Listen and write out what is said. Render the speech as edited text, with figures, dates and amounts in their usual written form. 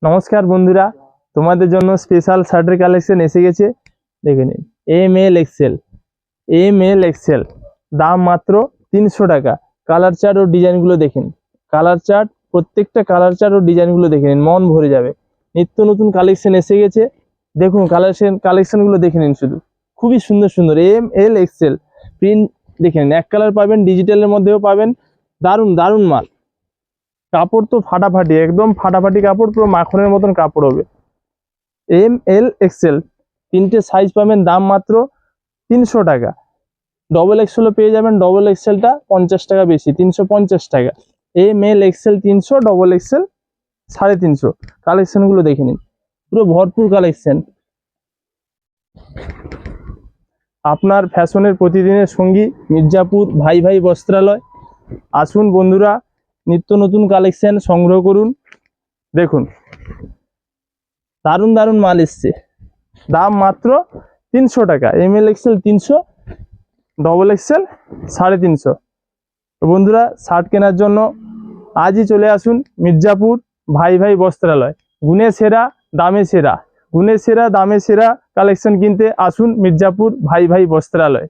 নমস্কার বন্ধুরা, তোমাদের জন্য স্পেশাল শার্টের কালেকশন এসে গেছে। দেখে নিন, এম এল এক্সেল দাম মাত্র 300 টাকা। কালার চার্ট ও ডিজাইনগুলো দেখেন, কালার চার্ট, প্রত্যেকটা কালার চার্ট ও ডিজাইনগুলো দেখে নিন, মন ভরে যাবে। নিত্য নতুন কালেকশন এসে গেছে, দেখুন কালেকশনগুলো দেখে নিন, শুধু খুবই সুন্দর সুন্দর এম এল এক্সেল প্রিন্ট দেখে নিন। এক কালার পাবেন, ডিজিটালের মধ্যেও পাবেন। দারুণ দারুণ মাল। কাপড় তো ফাটাফাটি, একদম ফাটাফাটি কাপড়, পুরো মাখনের মতন কাপড় হবে। এম এল এক্সেল তিনটে সাইজ পাবেন, দাম মাত্র 300 টাকা। ডবল এক্সেলও পেয়ে যাবেন, ডবল এক্সেলটা 50 টাকা বেশি, 350 টাকা। M L XL 300, double XL 350। কালেকশনগুলো দেখে নিন, পুরো ভরপুর কালেকশন। আপনার ফ্যাশনের প্রতিদিনের সঙ্গী মির্জাপুর ভাই ভাই বস্ত্রালয়। আসুন বন্ধুরা, নিত্য নতুন কালেকশন সংগ্রহ করুন। দেখুন, দারুণ দারুণ মাল এসছে, দাম মাত্র 300 টাকা। M L XL 300, double XL 350। তো বন্ধুরা, শার্ট কেনার জন্য আজই চলে আসুন মির্জাপুর ভাই ভাই বস্ত্রালয়। গুণে সেরা দামে সেরা, গুণে সেরা দামে সেরা কালেকশন কিনতে আসুন মির্জাপুর ভাই ভাই বস্ত্রালয়।